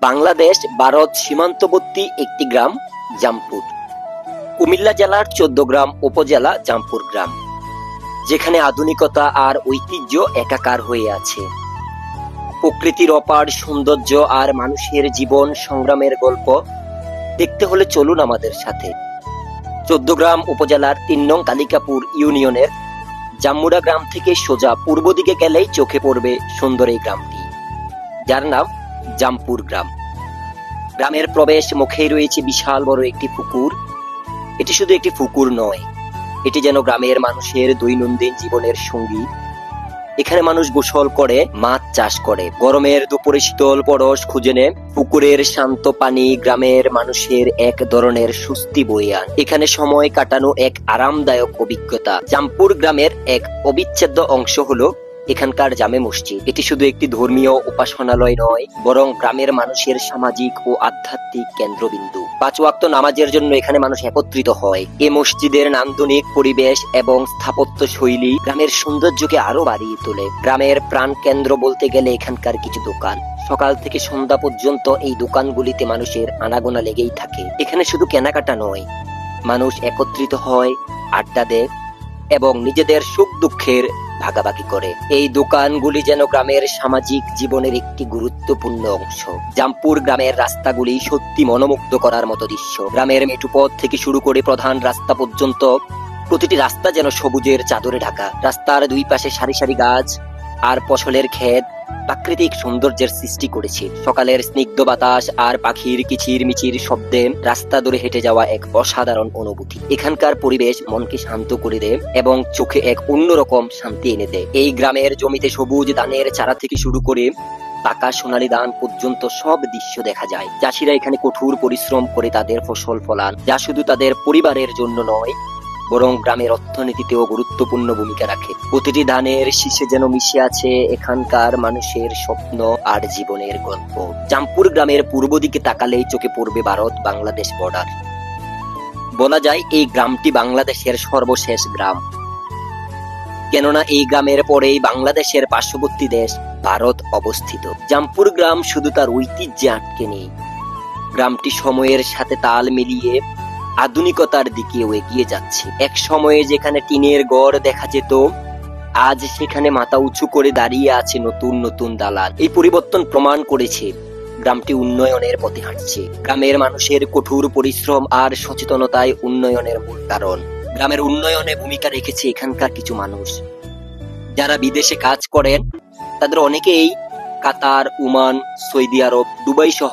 বাংলাদেশ ভারত সীমান্তবর্তী একটি গ্রাম জামপুর। কুমিল্লা জেলার ১৪গ্রাম উপজেলা জামপুর গ্রাম, যেখানে আধুনিকতা আর ঐতিহ্য একাকার হয়ে আছে। প্রকৃতির অপার সৌন্দর্য আর মানুষের জীবন সংগ্রামের গল্প দেখতে হলে চলুন আমাদের সাথে। ১৪গ্রাম উপজেলার ৩ নং কালিকাপুর ইউনিয়নের জাম্মুরা গ্রাম থেকে সোজা পূর্ব দিকে গেলেই চোখে পড়বে সুন্দর এই গ্রামটি, যার নাম জামপুর গ্রাম। গ্রামের প্রবেশ মুখেই রয়েছে বিশাল বড় একটি পুকুর। এটি শুধু একটি পুকুর নয়, এটি যেন গ্রামের মানুষের দৈনন্দিন জীবনের সঙ্গী। এখানে মানুষ গোসল করে, মাছ চাষ করে, গরমের দুপুরে শীতল পরশ খুঁজে নেয়। পুকুরের শান্ত পানি গ্রামের মানুষের এক ধরনের স্বস্তি বয়ে আনে। এখানে সময় কাটানো এক আরামদায়ক অভিজ্ঞতা। জামপুর গ্রামের এক অবিচ্ছেদ্য অংশ হলো এখানকার জামে মসজিদ। এটি শুধু একটি ধর্মীয় উপাসনালয় নয়, বরং গ্রামের মানুষের সামাজিক ও আধ্যাত্মিক কেন্দ্রবিন্দু। ৫ ওয়াক্ত নামাজের জন্য এখানে মানুষ একত্রিত হয়। এই মসজিদের নান্দনিক পরিবেশ এবং স্থাপত্য শৈলী গ্রামের সৌন্দর্যকে আরো বাড়িয়ে তোলে। গ্রামের প্রাণ কেন্দ্র বলতে গেলে এখানকার কিছু দোকান। সকাল থেকে সন্ধ্যা পর্যন্ত এই দোকানগুলিতে মানুষের আনাগোনা লেগেই থাকে। এখানে শুধু কেনাকাটা নয়, মানুষ একত্রিত হয়, আড্ডা দেয় এবং নিজেদের সুখ দুঃখের ভাগাভাগি করে। এই দোকানগুলি যেন গ্রামের সামাজিক জীবনের একটি গুরুত্বপূর্ণ অংশ। জামপুর গ্রামের রাস্তাগুলি সত্যি মনোমুগ্ধ করার মতো দৃশ্য। গ্রামের মেঠুপথ থেকে শুরু করে প্রধান রাস্তা পর্যন্ত প্রতিটি রাস্তা যেন সবুজের চাদরে ঢাকা। রাস্তার দুই পাশে সারি সারি গাছ আর ফসলের ক্ষেত প্রাকৃতিক সৌন্দর্যের সৃষ্টি করেছে। সকালের স্নিগ্ধ বাতাস আর পাখির কিচির মিচির শব্দে রাস্তা ধরে হেঁটে যাওয়া এক অসাধারণ অনুভূতি। এখানকার পরিবেশ মনকে শান্ত করে দেয় এবং চোখে এক অন্যরকম শান্তি এনে দেয়। এই গ্রামের জমিতে সবুজ ধানের চারা থেকে শুরু করে পাকা সোনালী ধান পর্যন্ত সব দৃশ্য দেখা যায়। চাষিরা এখানে কঠোর পরিশ্রম করে তাদের ফসল ফলান, যা শুধু তাদের পরিবারের জন্য নয়, বরং গ্রামের অর্থনীতিতেও গুরুত্বপূর্ণ ভূমিকা রাখে। প্রতিটি ধানের শীষে যেন মিশে আছে এখানকার মানুষের স্বপ্ন আর জীবনের গল্প। জামপুর গ্রামের পূর্ব দিকে তাকালেই চোখে পড়বে ভারত বাংলাদেশ বর্ডার। বলা যায় এই গ্রামটি বাংলাদেশের সর্বশেষ গ্রাম, কেননা এই গ্রামের পরেই বাংলাদেশের পার্শ্ববর্তী দেশ ভারত অবস্থিত। জামপুর গ্রাম শুধু তার ঐতিহ্যে আটকে নেই, গ্রামটি সময়ের সাথে তাল মিলিয়ে আধুনিকতার দিকেও এগিয়ে যাচ্ছে। এক সময়ে যেখানে টিনের ঘর দেখা যেত, আজ সেখানে মাথা উঁচু করে দাঁড়িয়ে আছে নতুন নতুন দালান। এই পরিবর্তন প্রমাণ করেছে গ্রামটি উন্নয়নের পথে হাঁটছে। গ্রামের মানুষের কঠোর পরিশ্রম আর সচেতনতায় উন্নয়নের মূল কারণ। গ্রামের উন্নয়নে ভূমিকা রেখেছে এখানকার কিছু মানুষ, যারা বিদেশে কাজ করেন। তাদের অনেকেই কাতার, ওমান, সৌদি আরব, দুবাই সহ